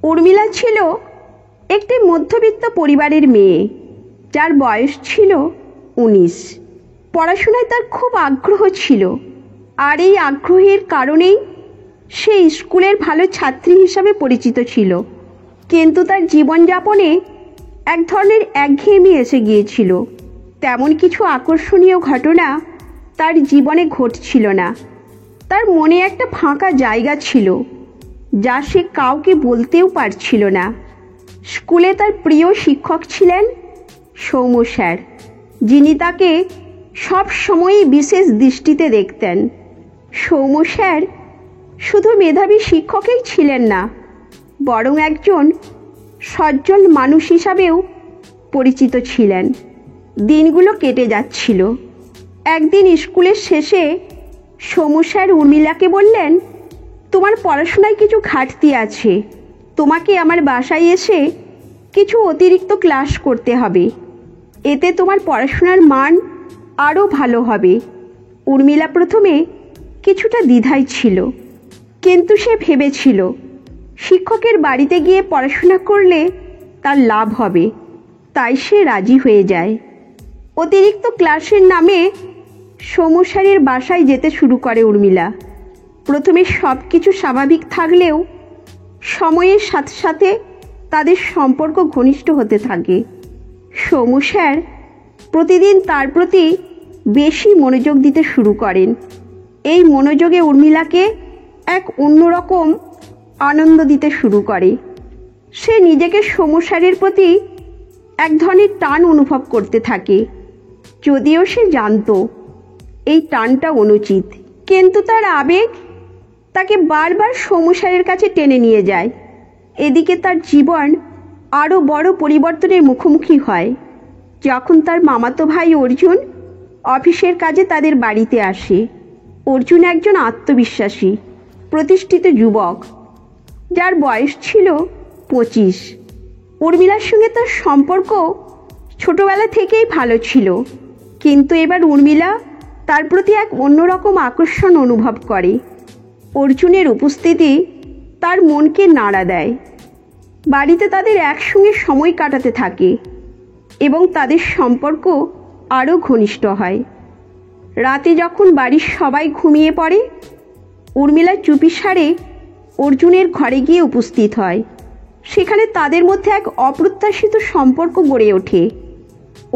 উর্মিলা ছিল একটি মধ্যবিত্ত পরিবারের মেয়ে, যার বয়স ছিল 19। পড়াশোনায় তার খুব আগ্রহ ছিল, আর এই আগ্রহের কারণেই সে স্কুলের ভালো ছাত্রী হিসাবে পরিচিত ছিল। কিন্তু তার জীবনযাপনে এক ধরনের একঘেয়েমি এসে গিয়েছিল। তেমন কিছু আকর্ষণীয় ঘটনা তার জীবনে ঘটছিল না। তার মনে একটা ফাঁকা জায়গা ছিল, যা সে কাউকে বলতেও পারছিল না। স্কুলে তার প্রিয় শিক্ষক ছিলেন সৌম্য স্যার, যিনি তাকে সব সময়ই বিশেষ দৃষ্টিতে দেখতেন। সৌম্য স্যার শুধু মেধাবী শিক্ষকই ছিলেন না, বরং একজন সজ্জন মানুষ হিসাবেও পরিচিত ছিলেন। দিনগুলো কেটে যাচ্ছিল। একদিন স্কুলের শেষে সৌম্য স্যার উর্মিলাকে বললেন, তোমার পড়াশোনায় কিছু ঘাটতি আছে, তোমাকে আমার বাসায় এসে কিছু অতিরিক্ত ক্লাস করতে হবে, এতে তোমার পড়াশোনার মান আরও ভালো হবে। উর্মিলা প্রথমে কিছুটা দ্বিধায় ছিল, কিন্তু সে ভেবেছিল শিক্ষকের বাড়িতে গিয়ে পড়াশোনা করলে তার লাভ হবে, তাই সে রাজি হয়ে যায়। অতিরিক্ত ক্লাসের নামে সৌম্য স্যারের বাসায় যেতে শুরু করে উর্মিলা। প্রথমে সব কিছু স্বাভাবিক থাকলেও সময়ের সাথে সাথে তাদের সম্পর্ক ঘনিষ্ঠ হতে থাকে। সৌম্য স্যার প্রতিদিন তার প্রতি বেশি মনোযোগ দিতে শুরু করেন। এই মনোযোগে উর্মিলাকে এক অন্যরকম আনন্দ দিতে শুরু করে। সে নিজেকে সৌম্য স্যারের প্রতি এক ধরনের টান অনুভব করতে থাকে, যদিও সে জানত এই টানটা অনুচিত। কিন্তু তার আবেগ তাকে বারবার সৌম্য স্যারের কাছে টেনে নিয়ে যায়। এদিকে তার জীবন আরও বড় পরিবর্তনের মুখোমুখি হয় যখন তার মামাতো ভাই অর্জুন অফিসের কাজে তাদের বাড়িতে আসে। অর্জুন একজন আত্মবিশ্বাসী, প্রতিষ্ঠিত যুবক, যার বয়স ছিল 25। উর্মিলার সঙ্গে তার সম্পর্ক ছোটবেলা থেকেই ভালো ছিল, কিন্তু এবার উর্মিলা তার প্রতি এক অন্যরকম আকর্ষণ অনুভব করে। অর্জুনের উপস্থিতি তার মনকে নাড়া দেয়। বাড়িতে তাদের একসঙ্গে সময় কাটাতে থাকে এবং তাদের সম্পর্ক আরও ঘনিষ্ঠ হয়। রাতে যখন বাড়ির সবাই ঘুমিয়ে পড়ে, উর্মিলা চুপিসারে অর্জুনের ঘরে গিয়ে উপস্থিত হয়। সেখানে তাদের মধ্যে এক অপ্রত্যাশিত সম্পর্ক গড়ে ওঠে।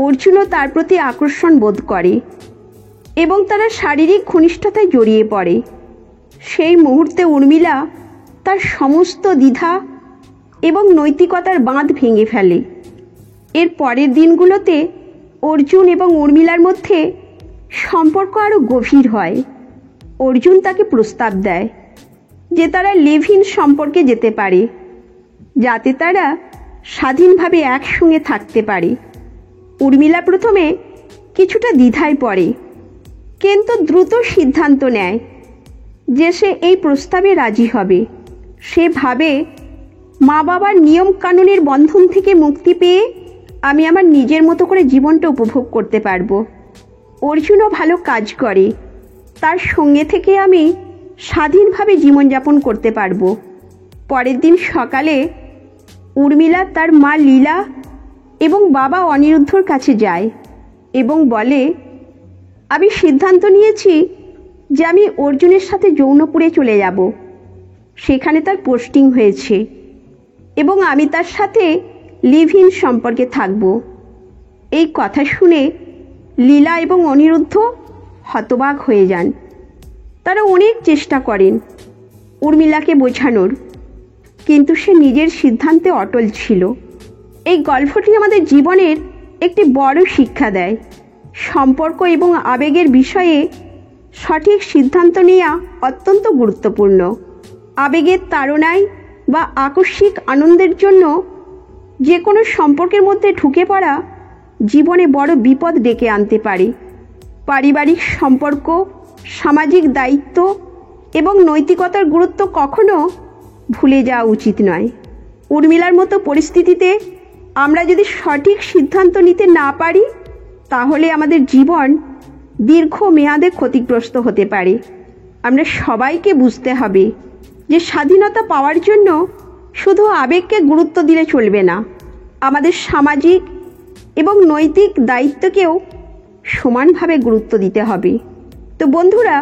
অর্জুনও তার প্রতি আকর্ষণ বোধ করে এবং তারা শারীরিক ঘনিষ্ঠতায় জড়িয়ে পড়ে। সেই মুহূর্তে উর্মিলা তার সমস্ত দ্বিধা এবং নৈতিকতার বাঁধ ভেঙে ফেলে। এর পরের দিনগুলোতে অর্জুন এবং উর্মিলার মধ্যে সম্পর্ক আরও গভীর হয়। অর্জুন তাকে প্রস্তাব দেয় যে তারা লিভ ইন সম্পর্কে যেতে পারে, যাতে তারা স্বাধীনভাবে একসঙ্গে থাকতে পারে। উর্মিলা প্রথমে কিছুটা দ্বিধায় পড়ে, কিন্তু দ্রুত সিদ্ধান্ত নেয় যে সে এই প্রস্তাবে রাজি হবে। সে ভাবে, মা বাবার নিয়ম কানুনের বন্ধন থেকে মুক্তি পেয়ে আমি আমার নিজের মতো করে জীবনটা উপভোগ করতে পারবো। অর্জুনও ভালো কাজ করে, তার সঙ্গে থেকে আমি স্বাধীনভাবে জীবনযাপন করতে পারবো। পরের দিন সকালে উর্মিলা তার মা লীলা এবং বাবা অনিরুদ্ধর কাছে যায় এবং বলে, আমি সিদ্ধান্ত নিয়েছি যে আমি অর্জুনের সাথে যৌনপুরে চলে যাব। সেখানে তার পোস্টিং হয়েছে এবং আমি তার সাথে লিভ ইন সম্পর্কে থাকব। এই কথা শুনে লীলা এবং অনিরুদ্ধ হতবাক হয়ে যান। তারা অনেক চেষ্টা করেন উর্মিলাকে বোঝানোর, কিন্তু সে নিজের সিদ্ধান্তে অটল ছিল। এই গল্পটি আমাদের জীবনের একটি বড় শিক্ষা দেয়। সম্পর্ক এবং আবেগের বিষয়ে সঠিক সিদ্ধান্ত নেওয়া অত্যন্ত গুরুত্বপূর্ণ। আবেগের তাড়নায় বা আকস্মিক আনন্দের জন্য যে কোনো সম্পর্কের মধ্যে ঢুকে পড়া জীবনে বড় বিপদ ডেকে আনতে পারে। পারিবারিক সম্পর্ক, সামাজিক দায়িত্ব এবং নৈতিকতার গুরুত্ব কখনো ভুলে যাওয়া উচিত নয়। উর্মিলার মতো পরিস্থিতিতে আমরা যদি সঠিক সিদ্ধান্ত নিতে না পারি, তাহলে আমাদের জীবন দীর্ঘমেয়াদে ক্ষতিগ্রস্ত হতে পারে। আমরা সবাইকে বুঝতে হবে যে স্বাধীনতা পাওয়ার জন্য শুধু আবেগকে গুরুত্ব দিলে চলবে না, আমাদের সামাজিক এবং নৈতিক দায়িত্বকেও সমানভাবে গুরুত্ব দিতে হবে। তো বন্ধুরা,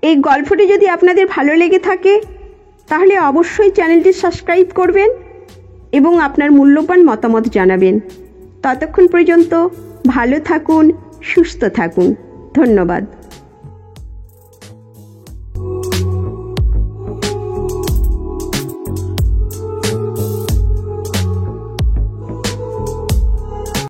এই গল্পটি যদি আপনাদের ভালো লেগে থাকে তাহলে অবশ্যই চ্যানেলটি সাবস্ক্রাইব করবেন এবং আপনার মূল্যবান মতামত জানাবেন। ততক্ষণ পর্যন্ত ভালো থাকুন, সুস্থ থাকুন। ধন্যবাদ।